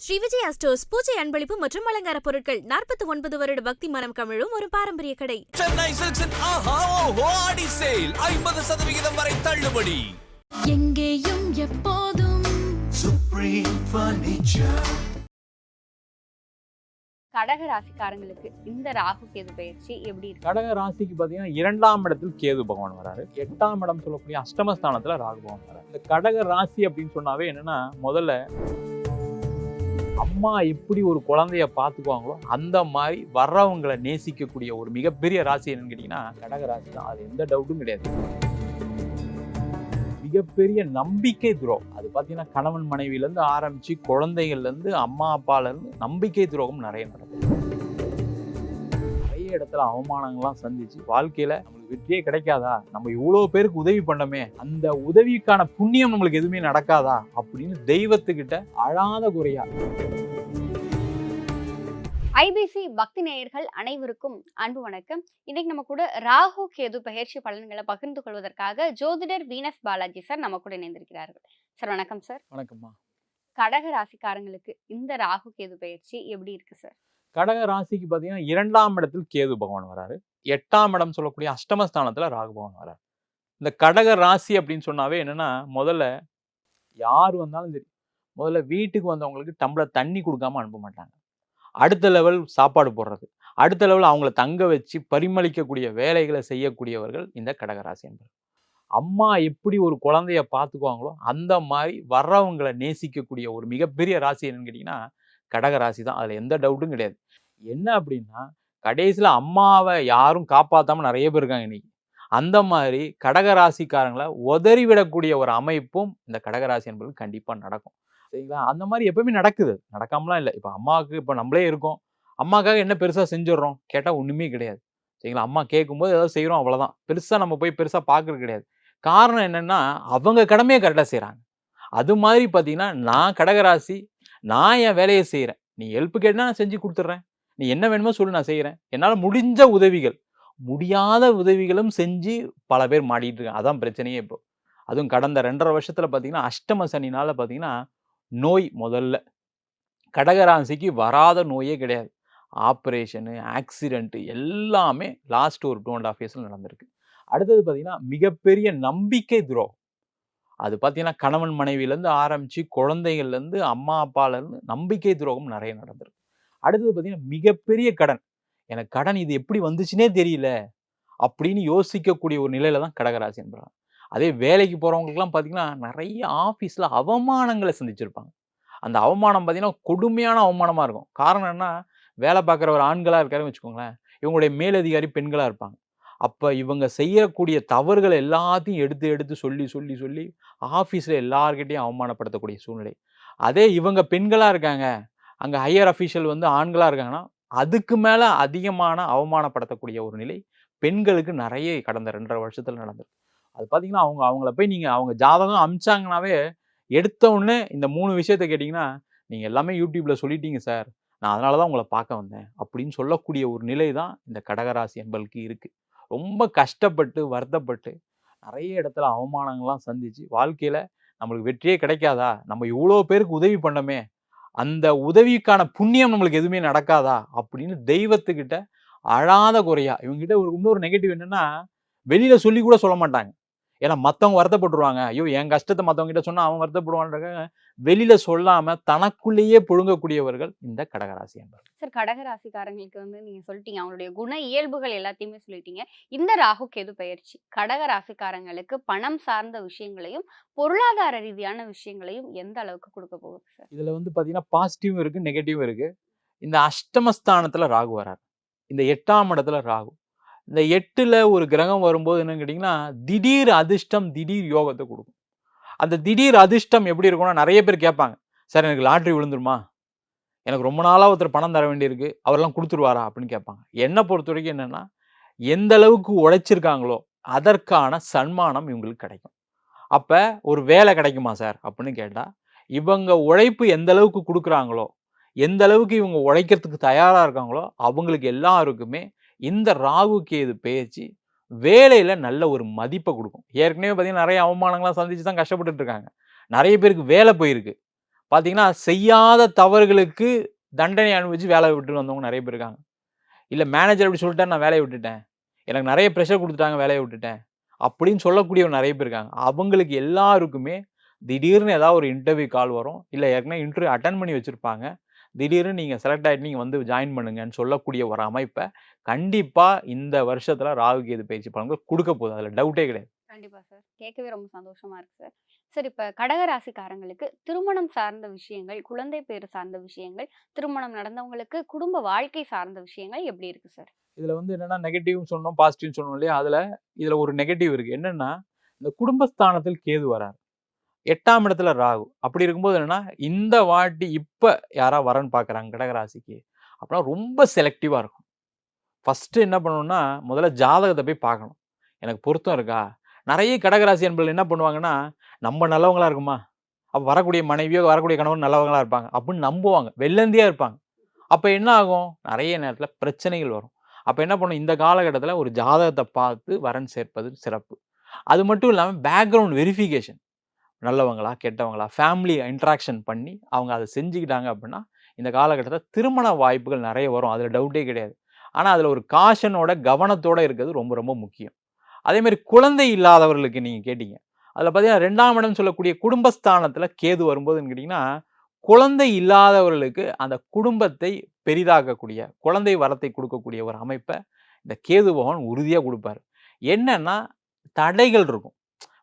Sri Vijaya stores பூஜை அன்பளிப்பு மற்றும் அலங்கார பொருட்கள் 49 வருட பக்தி மனம் கமிழும் ஒரு பாரம்பரிய கடை. சென்னை சில்க்ஸின் ஆஹா ஓஹோ ஆடி சேல் 50% வரை தள்ளுபடி. எங்கேயும் எப்போதும் சுப்ரீம் ஃபர்னிச்சர். கடக ராசிக்காரங்களுக்கு இந்த ராகு கேது பயிற்சி எப்படி இருக்கு? கடக ராசிக்கு பார்த்தீங்கன்னா 2ஆம் இடத்தில் கேது பகவான் வராரு. 8ஆம் இடம் சொல்லக்கூடிய அஷ்டமஸ்தானத்துல ராகு பகவான் வராரு. இந்த கடக ராசி அப்படின்னு சொன்னாவே என்னன்னா, முதல்ல அம்மா எப்படி ஒரு குழந்தைய பார்த்துக்குவாங்களோ அந்த மாதிரி வர்றவங்களை நேசிக்கக்கூடிய ஒரு மிகப்பெரிய ராசி என்னன்னு கேட்டீங்கன்னா கடக ராசி தான். அது எந்த டவுட்டும் கிடையாது. மிகப்பெரிய நம்பிக்கை துரோகம் அது பார்த்தீங்கன்னா கணவன் மனைவியிலேருந்து ஆரம்பிச்சு குழந்தைகள்லேருந்து அம்மா அப்பாலேருந்து நம்பிக்கை துரோகம் நிறைய நடக்கும். நிறைய இடத்துல அவமானங்கள்லாம் சந்திச்சு வாழ்க்கையில நம்மளுக்கு வெற்றியே கிடைக்காதா, நம்ம இவ்வளோ பேருக்கு உதவி பண்ணமே, அந்த உதவிக்கான புண்ணியம் நம்மளுக்கு எதுவுமே நடக்காதா அப்படின்னு தெய்வத்துக்கிட்ட அழாத குறையா. ஐபிசி பக்தி நேயர்கள் அனைவருக்கும் அன்பு வணக்கம். இன்னைக்கு நம்ம கூட ராகு கேது பயிற்சி பலன்களை பகிர்ந்து கொள்வதற்காக ஜோதிடர் வீனஸ் பாலாஜி சார் நம்ம கூட இணைந்திருக்கிறார்கள். சார் வணக்கம் சார். வணக்கம்மா. கடக ராசிக்காரங்களுக்கு இந்த ராகு கேது பயிற்சி எப்படி இருக்கு சார்? கடக ராசிக்கு பார்த்தீங்கன்னா 2ஆம் இடத்தில் கேது பகவான் வராரு. 8ஆம் இடம் சொல்லக்கூடிய அஷ்டமஸ்தானத்துல ராகு பகவான் வராரு. இந்த கடக ராசி அப்படின்னு சொன்னாவே என்னன்னா, முதல்ல யார் வந்தாலும் சரி, முதல்ல வீட்டுக்கு வந்தவங்களுக்கு டம்ளர் தண்ணி கொடுக்காம அனுப்ப மாட்டாங்க. அடுத்த லெவல் சாப்பாடு போடுறது, அடுத்த லெவல் அவங்கள தங்க வச்சு பரிமளிக்கக்கூடிய வேலைகளை செய்யக்கூடியவர்கள் இந்த கடகராசி என்பது. அம்மா எப்படி ஒரு குழந்தைய பார்த்துக்குவாங்களோ அந்த மாதிரி வர்றவங்களை நேசிக்கக்கூடிய ஒரு மிகப்பெரிய ராசி என்னன்னு கேட்டிங்கன்னா கடகராசி தான். அதில் எந்த டவுட்டும் கிடையாது. என்ன அப்படின்னா, கடைசியில் அம்மாவை யாரும் காப்பாற்றாமல் நிறைய பேர் இருக்காங்க இன்னைக்கு. அந்த மாதிரி கடகராசிக்காரங்களை உதறி விடக்கூடிய ஒரு அமைப்பும் இந்த கடகராசி என்பது கண்டிப்பாக நடக்கும். சரிங்களா? அந்த மாதிரி எப்பவுமே நடக்குது, நடக்காமலாம் இல்லை. இப்போ அம்மாவுக்கு இப்போ நம்மளே இருக்கோம், அம்மாக்காக என்ன பெருசாக செஞ்சிடறோம் கேட்டால் ஒன்றுமே கிடையாது. சரிங்களா? அம்மா கேட்கும்போது ஏதாவது செய்கிறோம், அவ்வளோதான். பெருசாக நம்ம போய் பெருசாக பார்க்கறது கிடையாது. காரணம் என்னென்னா, அவங்க கடமையை கரெக்டாக செய்கிறாங்க. அது மாதிரி பார்த்தீங்கன்னா, நான் கடகராசி, நான் என் வேலையை செய்கிறேன். நீ ஹெல்ப் கேட்டால் நான் செஞ்சு கொடுத்துட்றேன். நீ என்ன வேணுமோ சொல்லு, நான் செய்கிறேன். என்னால் முடிஞ்ச உதவிகள், முடியாத உதவிகளும் செஞ்சு பல பேர் மாட்டிகிட்டு இருக்காங்க. அதான் பிரச்சனையே இப்போ. அதுவும் கடந்த 2.5 வருஷத்தில் பார்த்தீங்கன்னா அஷ்டம சனினால் பார்த்தீங்கன்னா நோய் முதல்ல கடகராசிக்கு வராத நோயே கிடையாது. ஆப்ரேஷனு, ஆக்சிடென்ட்டு எல்லாமே லாஸ்ட் ஒரு 2.5 இயர்ஸில் நடந்திருக்கு. அடுத்தது பார்த்தீங்கன்னா மிகப்பெரிய நம்பிக்கை துரோகம். அது பார்த்தீங்கன்னா கணவன் மனைவியிலேருந்து ஆரம்பித்து குழந்தைகள்லேருந்து அம்மா அப்பாலேருந்து நம்பிக்கை துரோகம் நிறைய நடந்திருக்கு. அடுத்தது பார்த்தீங்கன்னா மிகப்பெரிய கடன். எனக்கு கடன் இது எப்படி வந்துச்சுன்னே தெரியல அப்படின்னு யோசிக்கக்கூடிய ஒரு நிலையில தான் கடகராசி என்பறாங்க. அதே வேலைக்கு போகிறவங்களுக்குலாம் பார்த்தீங்கன்னா நிறைய ஆஃபீஸில் அவமானங்களை சந்திச்சிருப்பாங்க. அந்த அவமானம் பார்த்தீங்கன்னா கொடுமையான அவமானமாக இருக்கும். காரணம் என்ன, வேலை பார்க்குற ஒரு ஆண்களாக இருக்காருன்னு வச்சுக்கோங்களேன், இவங்களுடைய மேலதிகாரி பெண்களாக இருப்பாங்க. அப்போ இவங்க செய்யக்கூடிய தவறுகளை எல்லாத்தையும் எடுத்து எடுத்து சொல்லி சொல்லி சொல்லி ஆஃபீஸில் எல்லார்கிட்டையும் அவமானப்படுத்தக்கூடிய சூழ்நிலை. அதே இவங்க பெண்களாக இருக்காங்க, அங்கே ஹையர் அஃபீஷியல் வந்து ஆண்களாக இருக்காங்கன்னா அதுக்கு மேலே அதிகமான அவமானப்படுத்தக்கூடிய ஒரு நிலை பெண்களுக்கு நிறைய கடந்த 2.5 வருஷத்தில் நடந்திருக்கு. அது பார்த்தீங்கன்னா அவங்கள போய் நீங்கள் அவங்க ஜாதகம் அமிச்சாங்கனாவே எடுத்த உடனே இந்த 3 விஷயத்த கேட்டிங்கன்னா, நீங்கள் எல்லாமே யூடியூப்பில் சொல்லிட்டீங்க சார், நான் அதனால தான் உங்களை பார்க்க வந்தேன் அப்படின்னு சொல்லக்கூடிய ஒரு நிலை தான் இந்த கடகராசி என்பதற்கு இருக்குது. ரொம்ப கஷ்டப்பட்டு வருத்தப்பட்டு நிறைய இடத்துல அவமானங்கள்லாம் சந்திச்சு வாழ்க்கையில் நம்மளுக்கு வெற்றியே கிடைக்காதா, நம்ம இவ்வளோ பேருக்கு உதவி பண்ணமே, அந்த உதவிக்கான புண்ணியம் நம்மளுக்கு எதுவுமே நடக்காதா அப்படின்னு தெய்வத்துக்கிட்ட அழாத குறையா. இவங்ககிட்ட ஒரு இன்னொரு நெகட்டிவ் என்னன்னா, வெளியில சொல்லி கூட சொல்ல மாட்டாங்க. ஏன்னா மற்றவங்க வருத்தப்பட்டுருவாங்க. ஐயோ என் கஷ்டத்தை மற்றவங்க கிட்ட சொன்னா அவங்க வருத்தப்படுவாங்க. வெளியில சொல்லாம தனக்குள்ளேயே புழுங்கக்கூடியவர்கள் இந்த கடகராசி என்பவர். சார், கடகராசிக்காரங்களுக்கு வந்து நீங்க சொல்லிட்டீங்க, அவங்களுடைய குண இயல்புகள் எல்லாத்தையுமே சொல்லிட்டீங்க. இந்த ராகு கேது பயிற்சி கடகராசிக்காரங்களுக்கு பணம் சார்ந்த விஷயங்களையும் பொருளாதார ரீதியான விஷயங்களையும் எந்த அளவுக்கு கொடுக்க போகுது சார்? இதுல வந்து பாத்தீங்கன்னா பாசிட்டிவும் இருக்கு, நெகட்டிவும் இருக்கு. இந்த அஷ்டமஸ்தானத்துல ராகு வராரு, இந்த 8ஆம் இடத்துல ராகு. இந்த 8ல் ஒரு கிரகம் வரும்போது என்னன்னு கேட்டிங்கன்னா, திடீர் அதிர்ஷ்டம், திடீர் யோகத்தை கொடுக்கும். அந்த திடீர் அதிர்ஷ்டம் எப்படி இருக்கும்னா, நிறைய பேர் கேட்பாங்க, சார் எனக்கு லாட்ரி விழுந்துருமா, எனக்கு ரொம்ப நாளாக ஒருத்தர் பணம் தர வேண்டியிருக்கு, அவரெல்லாம் கொடுத்துருவாரா அப்படின்னு கேட்பாங்க. என்னை பொறுத்த வரைக்கும் என்னென்னா, எந்த அளவுக்கு உழைச்சிருக்காங்களோ அதற்கான சன்மானம் இவங்களுக்கு கிடைக்கும். அப்போ ஒரு வேலை கிடைக்குமா சார் அப்படின்னு கேட்டால், இவங்க உழைப்பு எந்த அளவுக்கு கொடுக்குறாங்களோ, எந்த அளவுக்கு இவங்க உழைக்கிறதுக்கு தயாராக இருக்காங்களோ அவங்களுக்கு எல்லாருக்குமே இந்த ராகு கேது பயிற்சி வேலையில் நல்ல ஒரு மதிப்பை கொடுக்கும். ஏற்கனவே பார்த்தீங்கன்னா நிறைய அவமானங்கள்லாம் சந்திச்சு தான் கஷ்டப்பட்டுட்டு இருக்காங்க. நிறைய பேருக்கு வேலை போயிருக்கு. பார்த்தீங்கன்னா, செய்யாத தவறுகளுக்கு தண்டனை அனுபவிச்சு வேலைய விட்டு வந்தவங்க நெறைய பேர் இருக்காங்க. இல்ல மேனேஜர் இப்படி சொல்லிட்டாரு நான் வேலைய விட்டுட்டேன். எனக்கு நெறைய பிரஷர் குடுத்துட்டாங்க வேலைய விட்டுட்டேன். அப்படின்னு சொல்லக்கூடியவங்க நெறைய பேர் இருக்காங்க. அவங்களுக்கு எல்லாருக்குமே திடீர்னு ஏதாவது ஒரு இன்டர்வியூ கால் வரும். இல்ல ஏற்கனவே இன்டர்வியூ அட்டெண்ட் பண்ணி வச்சிருப்பாங்க. திடீர்னு நீங்க செலக்ட் ஆயிட்டு நீங்க வந்து ஜாயின் பண்ணுங்கன்னு சொல்லக்கூடிய ஒரு அமைப்ப கண்டிப்பா இந்த வருஷத்துல ராகு கேது பயிற்சி பலன்கள் குடுக்க போகுது. அதுல டவுட்டே கிடையாது. கண்டிப்பா சார். கேட்கவே ரொம்ப சந்தோஷமா இருக்கு சார். சார் இப்ப கடக ராசிக்காரங்களுக்கு திருமணம் சார்ந்த விஷயங்கள், குழந்தை பேறு சார்ந்த விஷயங்கள், திருமணம் நடந்தவங்களுக்கு குடும்ப வாழ்க்கை சார்ந்த விஷயங்கள் எப்படி இருக்கு சார்? இதுல வந்து என்னன்னா நெகட்டிவ்னு சொன்னோம், பாசிட்டிவ்னு சொன்னோம் இல்லையா? இதுல ஒரு நெகட்டிவ் இருக்கு. என்னன்னா, இந்த குடும்பஸ்தானத்தில் கேது வரார். 8ஆம் இடத்துல ராகு. அப்படி இருக்கும்போது என்னன்னா, இந்த வாட்டி இப்ப யாரா வரன் பார்க்குறாங்க கடகராசிக்கு. அப்பன்னா ரொம்ப செலக்டிவா இருக்கும். ஃபர்ஸ்ட்டு என்ன பண்ணணும்னா, முதல்ல ஜாதகத்த போய் பார்க்கணும். எனக்கு பொருத்தம் இருக்கா? நெறைய கடகராசி அன்பர்கள் என்ன பண்ணுவாங்கன்னா, நம்ம நல்லவங்களா இருக்குமா? அப்ப வரக்கூடிய மனைவியோ, வரக்கூடிய கணவன் நல்லவங்களா இருப்பாங்க. அப்படின்னு நம்புவாங்க. வெள்ளந்தியா இருப்பாங்க. அப்ப என்ன ஆகும்? நெறைய நேரத்துல பிரச்சனைகள் வரும். அப்ப என்ன பண்ணணும்? இந்த காலகட்டத்துல ஒரு ஜாதகத்த பார்த்து வரன் சேர்ப்பது சிறப்பு. அது மட்டும் இல்லாம பேக்கிரவுண்ட் வெரிஃபிகேஷன். நல்லவங்களா? கெட்டவங்களா? ஃபேமிலி இன்டராக்ஷன் பண்ணி அவங்க அத செஞ்சுக்கிட்டாங்க அப்படின்னா, இந்த காலகட்டத்தில திருமண வாய்ப்புகள் நெறைய வரும். அதுல டவுட்டே கிடையாது. ஆனா, அதுல ஒரு காஷனோட, கவனத்தோட இருக்கிறது ரொம்ப ரொம்ப முக்கியம். அதேமாரி குழந்தை இல்லாதவர்களுக்கு நீங்க கேட்டீங்க. அதுல பார்த்தீங்கன்னா 2ஆம் இடம் சொல்லக்கூடிய குடும்பஸ்தானத்தில கேது வரும்போதுன்னு கேட்டீங்கன்னா, குழந்தை இல்லாதவர்களுக்கு அந்த குடும்பத்தை பெரிதாக்கக்கூடிய, குழந்தை வரத்தை குடுக்கக்கூடிய ஒரு அமைப்ப இந்த கேது பகவான் உறுதியா குடுப்பாரு. என்னன்னா, தடைகள் இருக்கும்.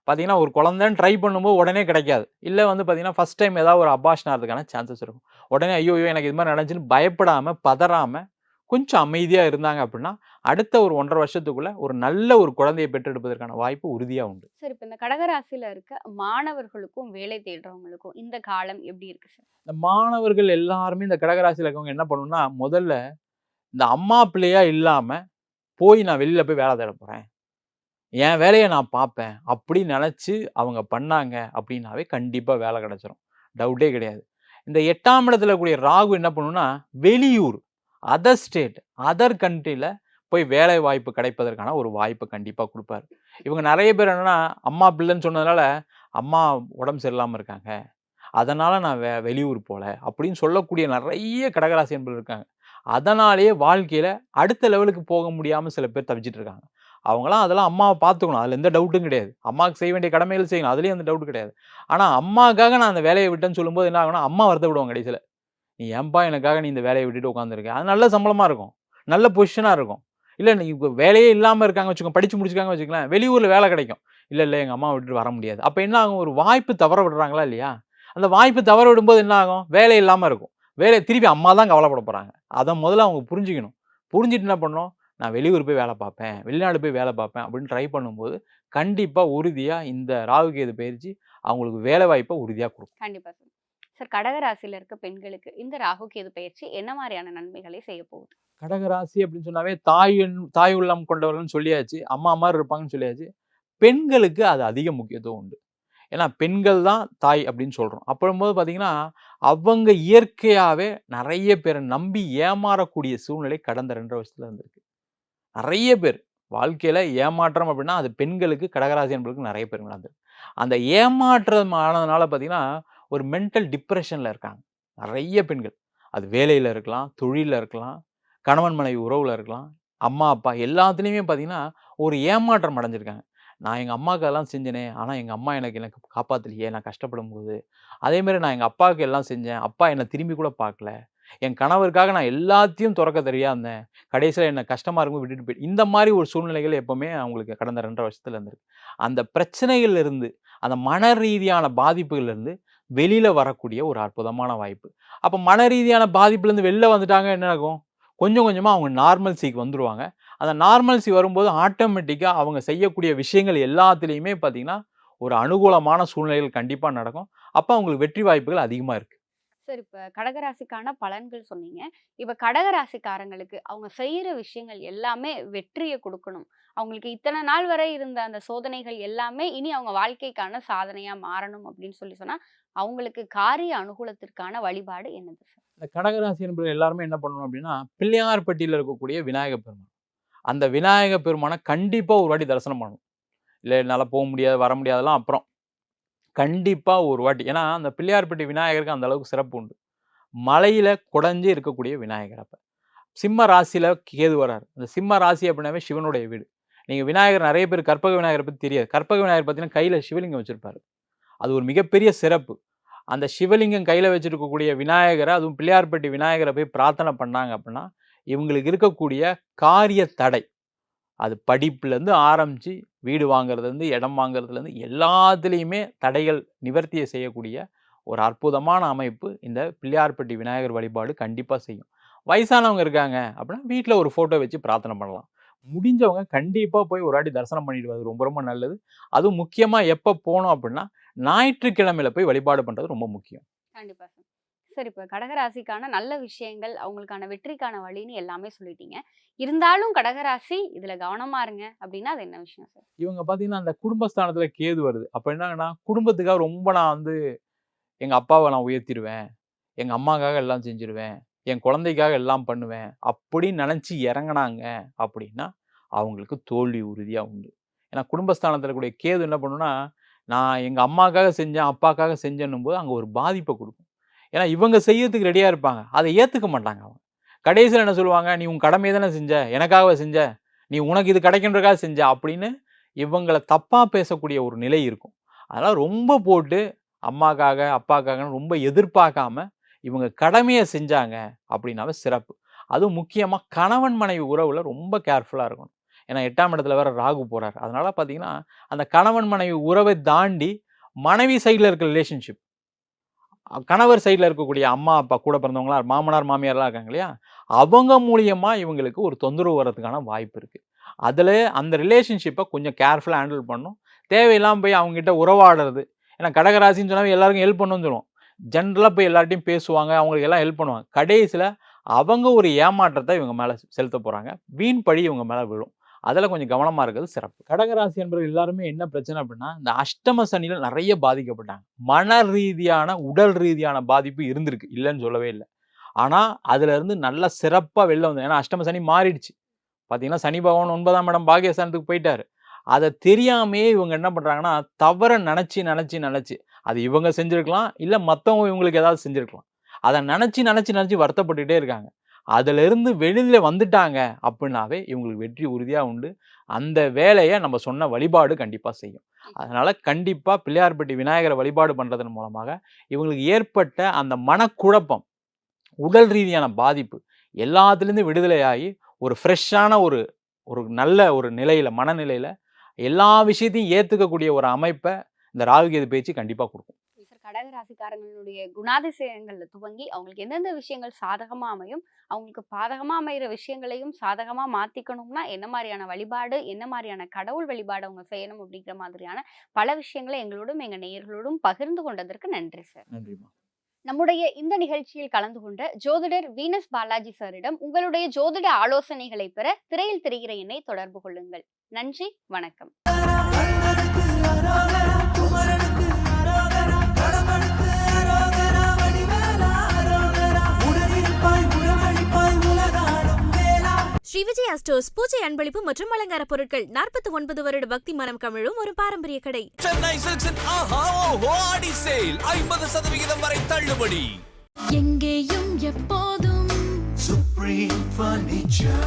பார்த்தீங்கன்னா, ஒரு குழந்தைன்னு ட்ரை பண்ணும்போது உடனே கிடைக்காது. இல்ல வந்து பார்த்தீங்கன்னா, ஃபர்ஸ்ட் டைம் ஏதாவது ஒரு அபார்ஷன் ஆகுறதுக்கான சான்சஸ் இருக்கும். உடனே ஐய்யய்யோ! எனக்கு இது மாரி நடந்துச்சுன்னு பயப்படாம, பதறாம, கொஞ்சம் அமைதியா இருந்தாங்க அப்படின்னா, அடுத்த ஒரு 1 1/2 வருஷத்துக்குள்ள ஒரு நல்ல ஒரு குழந்தைய பெற்றெடுப்பதற்கான வாய்ப்பு உறுதியா உண்டு. சார் இப்ப இந்த கடக ராசியில இருக்க மாணவர்களுக்கும், வேலை தேடுறவங்களுக்கும் இந்த காலம் எப்படி இருக்கு சார்? இந்த மாணவர்கள் எல்லாருமே இந்த கடகராசியில இருக்கவங்க என்ன பண்ணணும்னா, முதல்ல இந்த அம்மா, பிள்ளையா இல்லாம, போய் நான் வெளியில போய் வேலை தேட போறேன். என் வேலைய நான் பார்ப்பேன். அப்படின்னு நெனச்சு அவங்க பண்ணாங்க அப்படின்னாவே கண்டிப்பா வேலை கிடைச்சிரும். டவுட்டே கிடையாது. இந்த 8ஆம் இடத்துல இருக்கக்கூடிய ராகு என்ன பண்ணும்னா, வெளியூர், அதர் ஸ்டேட், அதர் கண்ட்ரில போய் வேலை வாய்ப்பு கிடைப்பதற்கான ஒரு வாய்ப்ப கண்டிப்பா குடுப்பாரு. இவங்க நெறைய பேர் என்னன்னா, அம்மா பிள்ளைன்னு சொன்னதுனால, அம்மா உடம்பு சரியில்லாம இருக்காங்க. அதனால நான் வெளியூர் போல அப்படின்னு சொல்லக்கூடிய நெறைய கடகராசி அன்பர்கள் இருக்காங்க. அதனாலேயே வாழ்க்கையில அடுத்த லெவலுக்கு போக முடியாம சில பேர் தவிச்சிட்டு இருக்காங்க. அவங்கலாம் அதெல்லாம் அம்மாவ பார்த்துக்கணும். அதுல எந்த டவுட்டும் கிடையாது. அம்மாவுக்கு செய்ய வேண்டிய கடமைகள் செய்யணும். அதுலயும் எந்த டவுட் கிடையாது. ஆனா அம்மாக்காக நான் அந்த வேலைய விட்டேன்னு சொல்லும்போது என்ன ஆகும்னா, அம்மா வருத்தப்படுவாங்க கடைசில. "நீ ஏன்பா எனக்காக நீ இந்த வேலைய விட்டுட்டு உட்கார்ந்துருக்க?" அது நல்ல சம்பளமா இருக்கும். நல்ல பொசிஷனா இருக்கும். இல்ல நீ இப்ப வேலையே இல்லாம இருக்காங்க வச்சுக்கோங்க, படிச்சு முடிச்சிருக்காங்கன்னு வச்சுக்கங்களேன், வெளியூர்ல வேலை கிடைக்கும். "இல்ல, இல்ல எங்க அம்மாவ விட்டுட்டு வர முடியாது." அப்ப என்ன ஆகும்? ஒரு வாய்ப்பு தவற விடுறாங்களா இல்லையா? அந்த வாய்ப்பு தவற விடும்போது என்ன ஆகும்? வேலை இல்லாம இருக்கும். திருப்பி அம்மா தான் கவலைப்பட போறாங்க. அத முதல்ல அவங்க புரிஞ்சுக்கணும். புரிஞ்சுட்டு என்ன பண்ணணும்? நான் வெளியூர் போய் வேலை பார்ப்பேன். வெளிநாடு போய் வேலை பார்ப்பேன் அப்படின்னு ட்ரை பண்ணும்போது, கண்டிப்பா உறுதியா இந்த ராகு கேது பெயர்ச்சி அவங்களுக்கு வேலை வாய்ப்ப உறுதியா குடுக்கும். கண்டிப்பா சார். சார் கடக ராசியில இருக்க பெண்களுக்கு இந்த ராகு கேது பயிற்சி என்ன மாரியான நன்மைகளை செய்ய போகுது? கடக ராசி அப்படின்னு சொன்னாவே தாய் உள்ளம் கொண்டவர்கள்னு சொல்லியாச்சு. அம்மா மாரி இருப்பாங்கன்னு சொல்லியாச்சு. பெண்களுக்கு அது அதிக முக்கியத்துவம் உண்டு. ஏன்னா பெண்கள் தான் தாய் அப்படின்னு சொல்றோம். அப்பழும்போது பார்த்தீங்கன்னா, அவங்க இயற்கையாவே நெறைய பேர நம்பி ஏமாறக்கூடிய சூழ்நிலை கடந்த 2 1/2 வருஷத்துல இருந்திருக்கு. நெறைய பேர். வாழ்க்கையில ஏமாற்றம் அப்படின்னா, அது பெண்களுக்கு கடகராசி என்பவர்களுக்கு நெறைய பேருக்கு நடந்திருக்கு. அந்த ஏமாற்றம் ஆனதுனால பார்த்தீங்கன்னா, ஒரு மென்டல் டிப்ரஷன்ல இருக்காங்க. நெறைய பெண்கள். அது வேலையில இருக்கலாம், தொழில்ல இருக்கலாம், கணவன் மனைவி உறவுல இருக்கலாம், அம்மா, அப்பா எல்லாத்துலயுமே பார்த்தீங்கன்னா, ஒரு ஏமாற்றம் அடைஞ்சிருக்காங்க. நான் எங்க அம்மாவுக்கு அதெல்லாம் செஞ்சேனே, ஆனா எங்க அம்மா எனக்கு எனக்கு காப்பாத்தலையே நான் கஷ்டப்படும்போது. அதேமாரி நான் எங்க அப்பாவுக்கு எல்லாம் செஞ்சேன். அப்பா என்ன திரும்பி கூட பார்க்கல. என் கணவருக்காக நான் எல்லாத்தையும் துறக்க தயாரா இருந்தேன். கடைசியில என்ன கஷ்டமா இருக்கும்போது விட்டுட்டு இந்த மாரி ஒரு சூழ்நிலைகள் எப்பவுமே அவங்களுக்கு கடந்த 2 1/2 வருஷத்துல இருந்திருக்கு. அந்த பிரச்சனைகள்ல இருந்து, அந்த மன ரீதியான பாதிப்புகள்ல இருந்து வெளியில வரக்கூடிய ஒரு அற்புதமான வாய்ப்பு. அப்ப மன ரீதியான பாதிப்புல இருந்து வெளில வந்துட்டாங்க என்ன ஆகும்? கொஞ்சம் கொஞ்சமா அவங்க நார்மல்சிக்கு வந்துருவாங்க. அந்த நார்மல்சி வரும்போது ஆட்டோமேட்டிக்கா அவங்க செய்யக்கூடிய விஷயங்கள் எல்லாத்துலயுமே பார்த்தீங்கன்னா, ஒரு அனுகூலமான சூழ்நிலைகள் கண்டிப்பா நடக்கும். அப்ப அவங்களுக்கு வெற்றி வாய்ப்புகள் அதிகமா இருக்கு. சார் இப்ப கடகராசிக்கான பலன்கள் சொன்னீங்க. இப்ப கடகராசிக்காரங்களுக்கு அவங்க செய்யற விஷயங்கள் எல்லாமே வெற்றிய குடுக்கணும். அவங்களுக்கு இத்தன நாள் வரை இருந்த அந்த சோதனைகள் எல்லாமே இனி அவங்க வாழ்க்கைக்கான சாதனையா மாறணும் அப்படின்னு சொன்னா, அவங்களுக்கு காரிய அனுகூலத்திற்கான வழிபாடு என்னது சார்? இந்த கடகராசி என்பவர்கள் எல்லாருமே என்ன பண்ணணும் அப்படின்னா, பிள்ளையார்பட்டியில இருக்கக்கூடிய விநாயக பெருமான். அந்த விநாயக பெருமான கண்டிப்பா ஒரு வாட்டி தரிசனம் பண்ணணும். இல்ல என்னால போ முடியாது, வர முடியாதெல்லாம் அப்புறம். கண்டிப்பா ஒரு வாட்டி. ஏன்னா, அந்த பிள்ளையார்பட்டி விநாயகருக்கு அந்த அளவுக்கு சிறப்பு உண்டு. மலையில குடைஞ்சு இருக்கக்கூடிய விநாயகர் அப்ப. சிம்ம ராசியில கேது வராரு. அந்த சிம்ம ராசி அப்படின்னாவே சிவனுடைய வீடு. நீங்க விநாயகர் நெறைய பேர் கற்பக விநாயகர பத்தி தெரியாது. கற்பக விநாயகர் பார்த்தீங்கன்னா, கையில சிவலிங்கம் வச்சிருப்பாரு. அது ஒரு மிகப்பெரிய சிறப்பு. அந்த சிவலிங்கம் கையில வச்சிருக்கக்கூடிய விநாயகர, அதுவும் பிள்ளையார்பட்டி விநாயகர போய் பிரார்த்தனை பண்ணாங்க அப்படின்னா, இவங்களுக்கு இருக்கக்கூடிய காரிய தடை, அது படிப்புலேருந்து ஆரம்பிச்சு, வீடு வாங்குறதுலேருந்து, இடம் வாங்குறதுலேருந்து எல்லாத்துலயுமே தடைகள் நிவர்த்திய செய்யக்கூடிய ஒரு அற்புதமான அமைப்பு இந்த பிள்ளையார்பட்டி விநாயகர் வழிபாடு கண்டிப்பா செய்யும். வயசானவங்க இருக்காங்க அப்படின்னா, வீட்ல ஒரு ஃபோட்டோ வச்சு பிரார்த்தனை பண்ணலாம். முடிஞ்சவங்க கண்டிப்பா போய் ஒரு வாட்டி தரிசனம் பண்ணிட்டு வர்றது ரொம்ப ரொம்ப நல்லது. அதுவும் முக்கியமா எப்ப போணும் அப்படின்னா, ஞாயிற்றுக்கிழமையில போய் வழிபாடு பண்றது ரொம்ப முக்கியம். கண்டிப்பா சார். சரி, இப்ப கடகராசிக்கான நல்ல விஷயங்கள், அவங்களுக்கான வெற்றிக்கான வழின்னு எல்லாமே சொல்லிட்டீங்க. இருந்தாலும் கடகராசி இதுல கவனமா இருங்க அப்படின்னா அது என்ன விஷயம் சார்? இவங்க பார்த்தீங்கன்னா, அந்த குடும்பஸ்தானத்துல கேது வருது. அப்ப என்னங்கன்னா, குடும்பத்துக்காக ரொம்ப நான் வந்து எங்க அப்பாவ நான் உயர்த்திருவேன். எங்க அம்மாக்காக எல்லாம் செஞ்சுருவேன். என் குழந்தைக்காக எல்லாம் பண்ணுவேன். அப்படின்னு நெனச்சு இறங்குனாங்க அப்படின்னா, அவங்களுக்கு தோல்வி உறுதியா உண்டு. ஏன்னா குடும்பஸ்தானத்துல கூடிய கேது என்ன பண்ணும்னா, நான் எங்க அம்மாக்காக செஞ்சேன், அப்பாக்காக செஞ்சேன்னும்போது அங்க ஒரு பாதிப்ப குடுக்கும். ஏன்னா இவங்க செய்யறதுக்கு ரெடியா இருப்பாங்க. அத ஏத்துக்க மாட்டாங்க அவங்க. கடைசியில என்ன சொல்லுவாங்க, "நீ உன் கடமைய தானே செஞ்ச. எனக்காகவா செஞ்ச? நீ உனக்கு இது கிடைக்குன்றதுக்காக செஞ்ச." அப்படின்னு இவங்கள தப்பா பேசக்கூடிய ஒரு நிலை இருக்கும். அதனால ரொம்ப போட்டு அம்மாக்காக, அப்பாக்காகன்னு ரொம்ப எதிர்பார்க்காம, இவங்க கடமைய செஞ்சாங்க அப்படின்னாவே சிறப்பு. அதுவும் முக்கியமா கணவன் மனைவி உறவுல ரொம்ப கேர்ஃபுல்லா இருக்கணும். ஏன்னா 8ஆம் இடத்துல வேற ராகு போறாரு. அதனால பார்த்தீங்கன்னா, அந்த கணவன் மனைவி உறவை தாண்டி மனைவி சைடுல இருக்க ரிலேஷன்ஷிப், கணவர் சைடுல இருக்கக்கூடிய அம்மா, அப்பா, கூட பிறந்தவங்களா, மாமனார், மாமியார்லாம் இருக்காங்க இல்லையா? அவங்க மூலியமா இவங்களுக்கு ஒரு தொந்தரவு வர்றதுக்கான வாய்ப்பு இருக்கு. அதுல அந்த ரிலேஷன்ஷிப்ப கொஞ்சம் கேர்ஃபுல்லா ஹேண்டில் பண்ணணும். தேவையில்லாம போய் அவங்ககிட்ட உறவாடுறது. ஏன்னா கடகராசின்னு சொன்னாவே எல்லாருக்கும் ஹெல்ப் பண்ணணும்னு சொல்லுவோம். ஜென்ரலா போய் எல்லார்ட்டயும் பேசுவாங்க. அவங்களுக்கு எல்லாம் ஹெல்ப் பண்ணுவாங்க. கடைசியில அவங்க ஒரு ஏமாற்றத்த இவங்க மேல செலுத்தப் போறாங்க. வீண் பழி இவங்க மேல விழும். அதுல கொஞ்சம் கவனமா இருக்கிறது சிறப்பு. கடகராசி என்பவர்கள் எல்லாருமே என்ன பிரச்சனை அப்படின்னா, இந்த அஷ்டம சனியில நெறைய பாதிக்கப்பட்டாங்க. மன ரீதியான, உடல் ரீதியான பாதிப்பு இருந்திருக்கு. இல்லன்னு சொல்லவே இல்ல. ஆனா, அதுல இருந்து நல்லா சிறப்பா வெளில வந்தோம். ஏன்னா அஷ்டம சனி மாறிடுச்சு. பார்த்தீங்கன்னா, சனி பகவான் 9ஆம் இடம் பாக்கியஸ்தானத்துக்கு போயிட்டாரு. அத தெரியாமயே இவங்க என்ன பண்றாங்கன்னா, தவற நெனச்சு, அது இவங்க செஞ்சிருக்கலாம். இல்ல மத்தவங்க இவங்களுக்கு ஏதாவது செஞ்சிருக்கலாம். அத நெனச்சு வருத்தப்பட்டுட்டே இருக்காங்க. அதிலிருந்து வெளில வந்துட்டாங்க அப்டின்னாவே இவங்களுக்கு வெற்றி உறுதியா உண்டு. அந்த வேலைய நம்ம சொன்ன வழிபாடு கண்டிப்பா செய்யும். அதனால கண்டிப்பா பிள்ளையார்பட்டி விநாயகர வழிபாடு பண்றதன் மூலமாக இவங்களுக்கு ஏற்பட்ட அந்த மனக்குழப்பம், உடல் ரீதியான பாதிப்பு எல்லாத்துலேருந்து விடுதலையாகி ஒரு ஃப்ரெஷ்ஷான ஒரு ஒரு நல்ல ஒரு நிலையில, மனநிலையில எல்லா விஷயத்தையும் ஏத்துக்கக்கூடிய ஒரு அமைப்ப இந்த ராகு கேது பயிற்சி கண்டிப்பா குடுக்கும். சார், கடகராசிக்காரங்களுடைய குணாதிசயங்கள்ல துவங்கி அவங்களுக்கு எந்தெந்த விஷயங்கள் சாதகமா அமையும், அவங்களுக்கு பாதகமா அமைகிற விஷயங்களையும் சாதகமா மாத்திக்கணும்னா என்ன மாதிரியான வழிபாடு, என்ன மாதிரியான கடவுள் வழிபாடு அவங்க செய்யணும் அப்படிங்கிற மாதிரியான பல விஷயங்களை எங்களோடும் எங்க நேயர்களோடும் பகிர்ந்து கொண்டதற்கு நன்றி சார். நன்றிம்மா. நம்முடைய இந்த நிகழ்ச்சியில் கலந்து கொண்ட ஜோதிடர் வீனஸ் பாலாஜி சாரிடம் உங்களுடைய ஜோதிட ஆலோசனைகளை பெற திரையில் தெரிகிற எண்ணை தொடர்பு கொள்ளுங்கள். நன்றி, வணக்கம். ஸ்ரீ விஜயா ஸ்டோர்ஸ் பூஜை அன்பளிப்பு மற்றும் அலங்கார பொருட்கள் 49 வருட பக்தி மனம் கமிழும் ஒரு பாரம்பரிய கடை. சென்னை சில்க்ஸின் ஆஹா ஓஹோ ஆடி சேல் 50% வரை தள்ளுபடி. எங்கேயும் எப்போதும் Supreme Furniture.